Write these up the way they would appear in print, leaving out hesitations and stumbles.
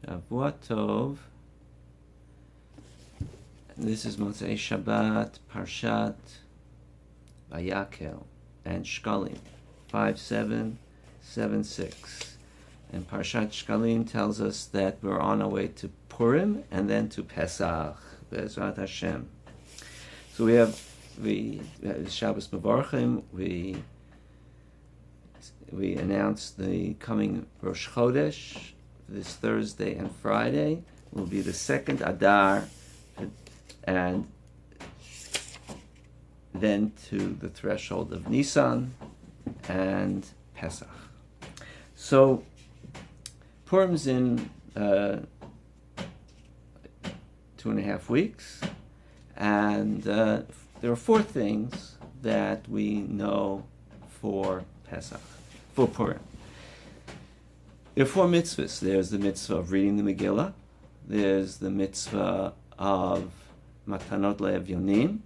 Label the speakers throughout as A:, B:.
A: Shavua Tov. This is Motzaei Shabbat, Parshat VaYahkel and Shkalim, 5776. And Parshat Shkalim tells us that we're on our way to Purim and then to Pesach, Be'ezrat Hashem. So we have Shabbos Mevarchim. We announced the coming Rosh Chodesh this Thursday and Friday. Will be the second Adar, and then to the threshold of Nisan and Pesach. So Purim's in 2.5 weeks, and there are 4 things that we know for Pesach, for Purim. There are 4 mitzvahs. There's the mitzvah of reading the Megillah. There's the mitzvah of Matanot Le'Evyonim,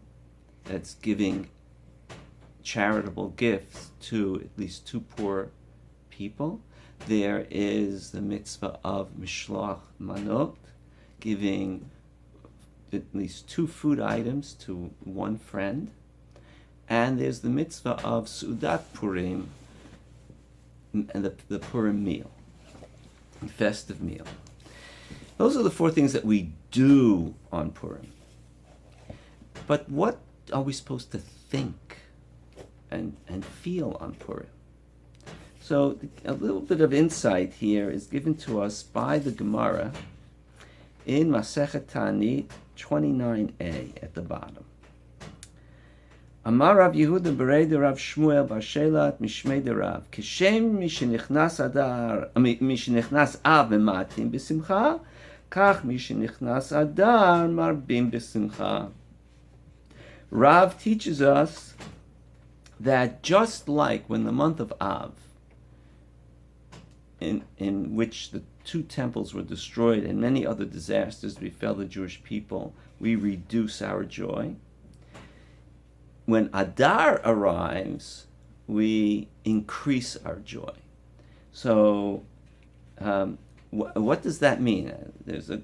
A: that's giving charitable gifts to at least 2 poor people. There is the mitzvah of Mishloach Manot, giving at least 2 food items to 1 friend. And there's the mitzvah of Sudat Purim, and the Purim meal, the festive meal. Those are the 4 things that we do on Purim. But what are we supposed to think and feel on Purim? So a little bit of insight here is given to us by the Gemara in Masechet Ta'anit 29a at the bottom. Amar Rav Yehuda Berei de Rav Shmuel Bar Shelat Mishmei de Rav Kishem Mishenichnas Adar Mishenichnas Av Matim B'Simcha Kach Mishenichnas Adar Marbim B'Simcha. Rav teaches us that just like when the month of Av, in which the 2 temples were destroyed and many other disasters befell the Jewish people, we reduce our joy. When Adar arrives, we increase our joy. So, what does that mean? There's a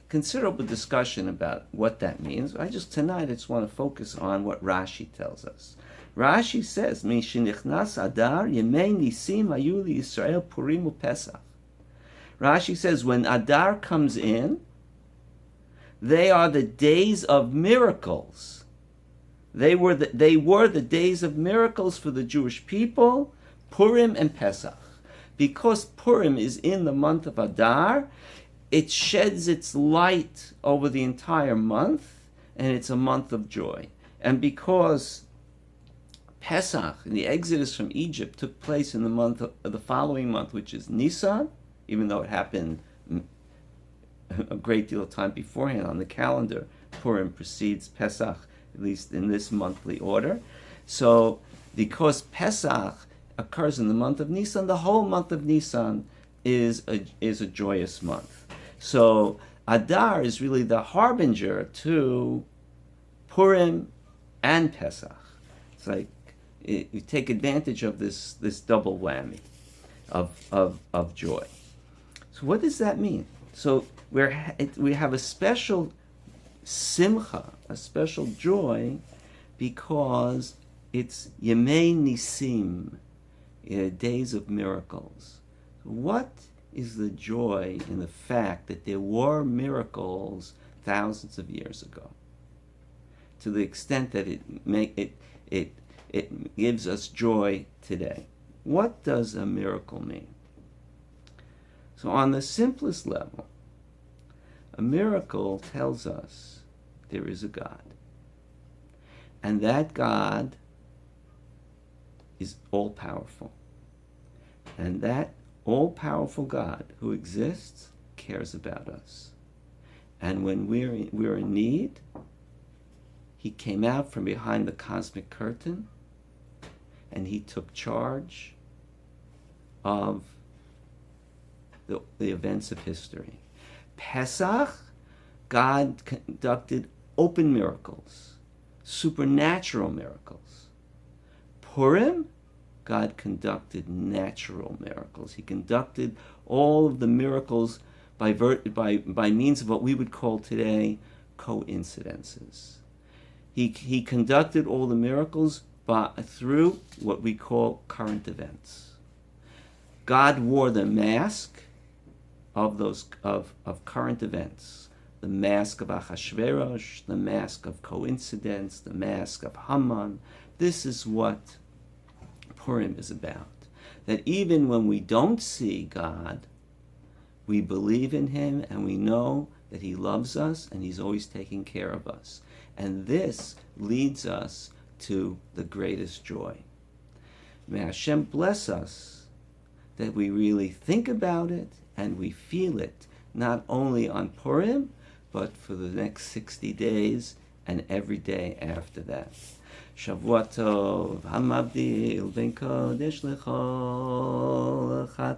A: considerable discussion about what that means. Tonight I just want to focus on what Rashi tells us. Rashi says, "Mishenichnas Adar Yemei Nisim Hayu Yisrael Purim uPesach." Rashi says, when Adar comes in, they are the days of miracles. They were the days of miracles for the Jewish people, Purim and Pesach. Because Purim is in the month of Adar, it sheds its light over the entire month, and it's a month of joy. And because Pesach, the Exodus from Egypt, took place in the following month, which is Nisan, even though it happened a great deal of time beforehand on the calendar, Purim precedes Pesach, at least in this monthly order. So because Pesach occurs in the month of Nisan, the whole month of Nisan is a joyous month. So Adar is really the harbinger to Purim and Pesach. It's like you take advantage of this double whammy of joy. So what does that mean? So we have a special simcha, a special joy, because it's Yemei Nisim, days of miracles. What is the joy in the fact that there were miracles thousands of years ago, to the extent that it gives us joy today? What does a miracle mean? So on the simplest level, a miracle tells us there is a God, and that God is all-powerful, and that all-powerful God who exists cares about us. And when we're in need, he came out from behind the cosmic curtain and he took charge of the events of history. Pesach, God conducted open miracles, supernatural miracles. Purim, God conducted natural miracles. He conducted all of the miracles by means of what we would call today coincidences. He conducted all the miracles through what we call current events. God wore the mask of current events. The mask of Achashverosh, the mask of coincidence, the mask of Haman. This is what Purim is about. That even when we don't see God, we believe in Him and we know that He loves us and He's always taking care of us. And this leads us to the greatest joy. May Hashem bless us that we really think about it and we feel it, not only on Purim, but for the next 60 days and every day after that. Shavua Tov, Hamabdil Ben Kodesh Lechol Echad.